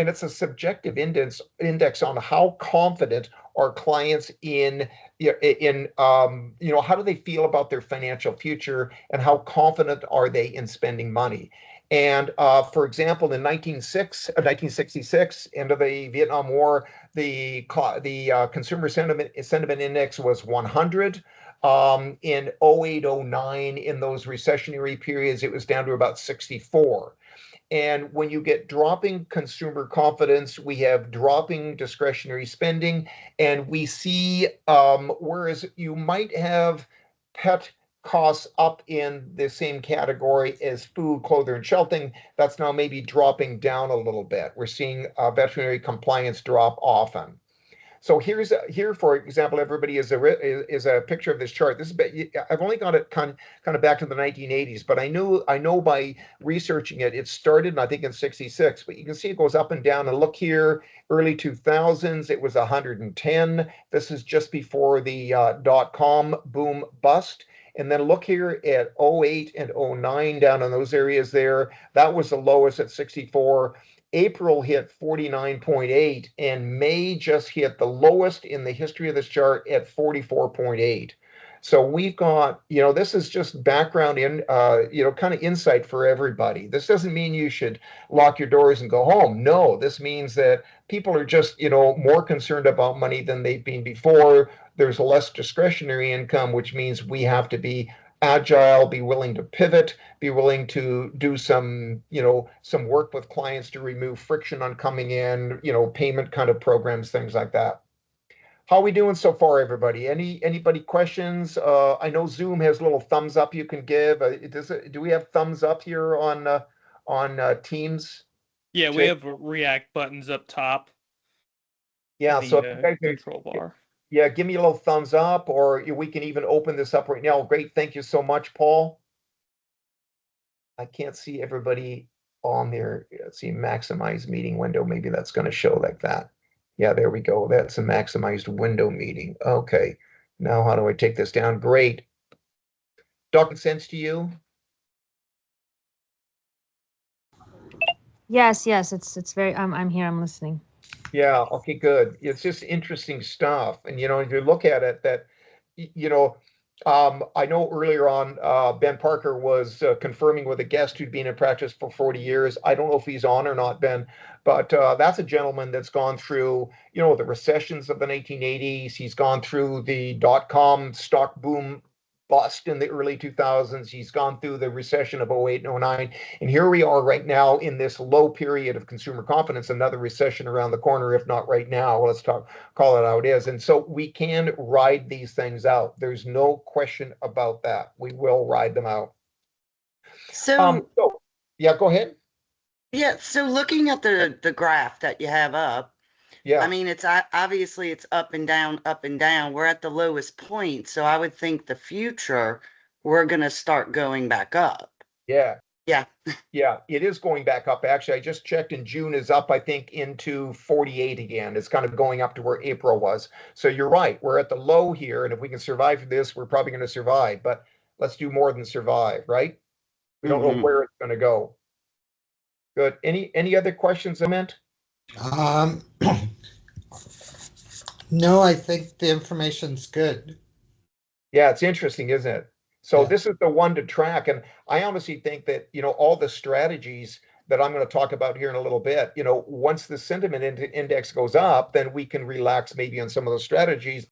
and it's a subjective index on how confident are clients in how do they feel about their financial future and how confident are they in spending money. And for example, in 1966, end of the Vietnam War, the consumer sentiment index was 100. In 08, 09, in those recessionary periods, it was down to about 64. And when you get dropping consumer confidence, we have dropping discretionary spending, and we see, whereas you might have pet costs up in the same category as food, clothing, and shelter, that's now maybe dropping down a little bit. We're seeing veterinary compliance drop often. So here, for example, everybody is a picture of this chart. I've only got it kind of back to the 1980s, but I know by researching it, it started, I think, in 66. But you can see it goes up and down. And look here, early 2000s, it was 110. This is just before the .com boom bust. And then look here at 08 and 09, down in those areas there. That was the lowest at 64. April hit 49.8, and May just hit the lowest in the history of this chart at 44.8. So we've got, this is just background kind of insight for everybody. This doesn't mean you should lock your doors and go home. No, this means that people are just, more concerned about money than they've been before. There's less discretionary income, which means we have to be agile, be willing to pivot, be willing to do some work with clients to remove friction on coming in, payment kind of programs, things like that. How are we doing so far, everybody? Anybody questions? I know Zoom has a little thumbs up you can give. Do we have thumbs up here on Teams? Yeah, we have react buttons up top. Yeah, so control bar. Yeah, give me a little thumbs up, or we can even open this up right now. Great, thank you so much, Paul. I can't see everybody on there. Let's see, maximize meeting window. Maybe that's going to show like that. Yeah, there we go. That's a maximized window meeting. Okay, now how do I take this down? Great. Talking sense to you? Yes, it's very. I'm here. I'm listening. Yeah, okay, good. It's just interesting stuff. And, if you look at it, that, I know earlier on, Ben Parker was confirming with a guest who'd been in practice for 40 years. I don't know if he's on or not, Ben, but that's a gentleman that's gone through, the recessions of the 1980s. He's gone through the .com stock boom bust in the early 2000s. He's gone through the recession of 08 and 09. And here we are right now in this low period of consumer confidence, another recession around the corner, if not right now. Let's call it how it is. And so we can ride these things out. There's no question about that. We will ride them out. So yeah, go ahead. Yeah, so looking at the graph that you have up, yeah, I mean, it's obviously it's up and down, up and down. We're at the lowest point, so I would think the future we're going to start going back up. Yeah. Yeah. Yeah, it is going back up. Actually, I just checked, and June is up, I think, into 48 again. It's kind of going up to where April was. So you're right. We're at the low here, and if we can survive this, we're probably going to survive. But let's do more than survive, right? We don't know where it's going to go. Good. Any other questions, Ament? No, I think the information's good. Yeah, it's interesting, isn't it? So this is the one to track. And I honestly think that, all the strategies that I'm going to talk about here in a little bit, once the sentiment index goes up, then we can relax maybe on some of those strategies.